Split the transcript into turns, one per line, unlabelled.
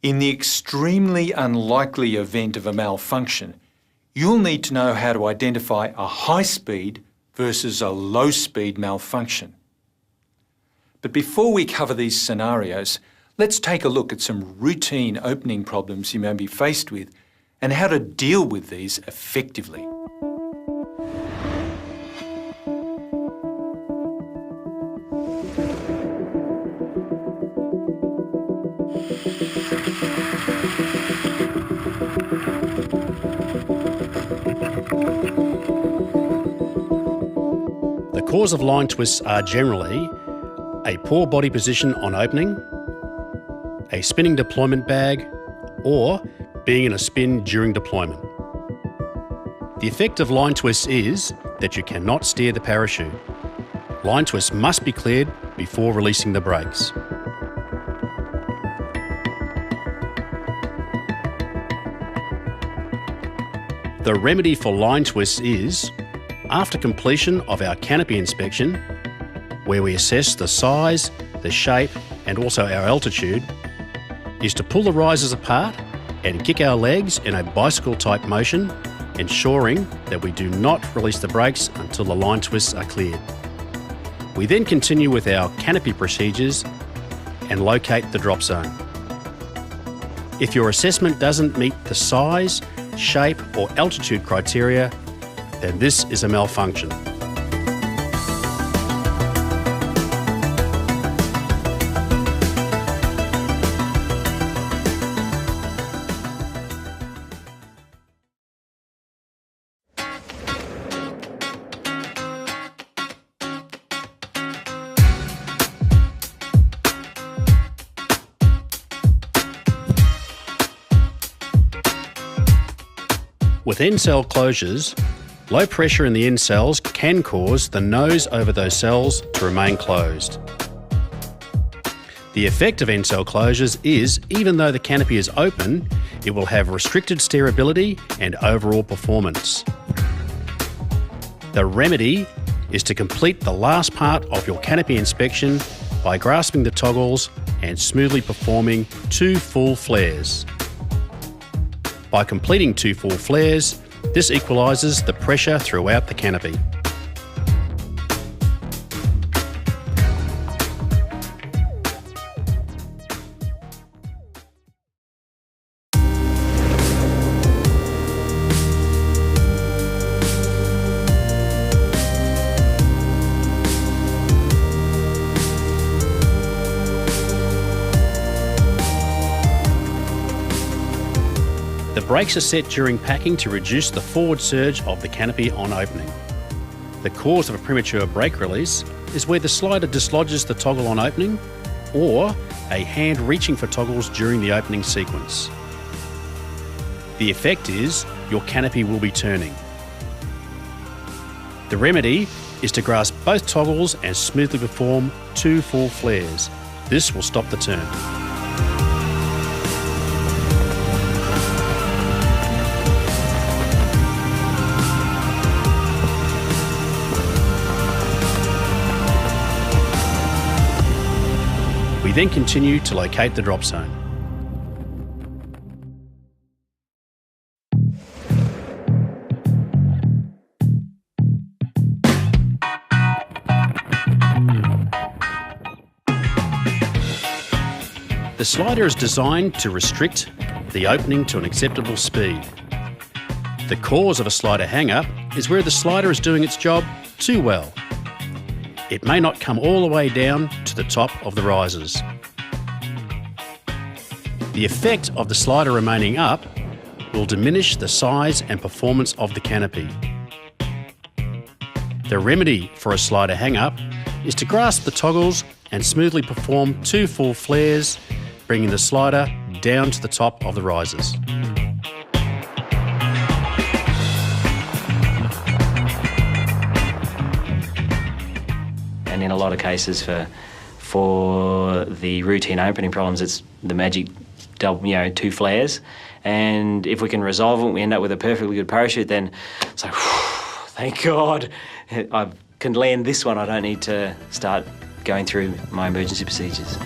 In the extremely unlikely event of a malfunction, you'll need to know how to identify a high-speed versus a low-speed malfunction. But before we cover these scenarios, let's take a look at some routine opening problems you may be faced with and how to deal with these effectively.
The cause of line twists are generally a poor body position on opening, a spinning deployment bag, or being in a spin during deployment. The effect of line twists is that you cannot steer the parachute. Line twists must be cleared before releasing the brakes. The remedy for line twists is, after completion of our canopy inspection, where we assess the size, the shape, and also our altitude, is to pull the risers apart and kick our legs in a bicycle-type motion, ensuring that we do not release the brakes until the line twists are cleared. We then continue with our canopy procedures and locate the drop zone. If your assessment doesn't meet the size, shape, or altitude criteria, then this is a malfunction. With end cell closures, low pressure in the end cells can cause the nose over those cells to remain closed. The effect of end cell closures is, even though the canopy is open, it will have restricted steerability and overall performance. The remedy is to complete the last part of your canopy inspection by grasping the toggles and smoothly performing 2 full flares. By completing 2 full flares, this equalises the pressure throughout the canopy. The brakes are set during packing to reduce the forward surge of the canopy on opening. The cause of a premature brake release is where the slider dislodges the toggle on opening, or a hand reaching for toggles during the opening sequence. The effect is your canopy will be turning. The remedy is to grasp both toggles and smoothly perform 2 full flares. This will stop the turn. We then continue to locate the drop zone. The slider is designed to restrict the opening to an acceptable speed. The cause of a slider hang-up is where the slider is doing its job too well. It may not come all the way down to the top of the risers. The effect of the slider remaining up will diminish the size and performance of the canopy. The remedy for a slider hang-up is to grasp the toggles and smoothly perform 2 full flares, bringing the slider down to the top of the risers.
And in a lot of cases for the routine opening problems, it's the magic 2 flares. And if we can resolve it, we end up with a perfectly good parachute, then it's like, thank God, I can land this one. I don't need to start going through my emergency procedures.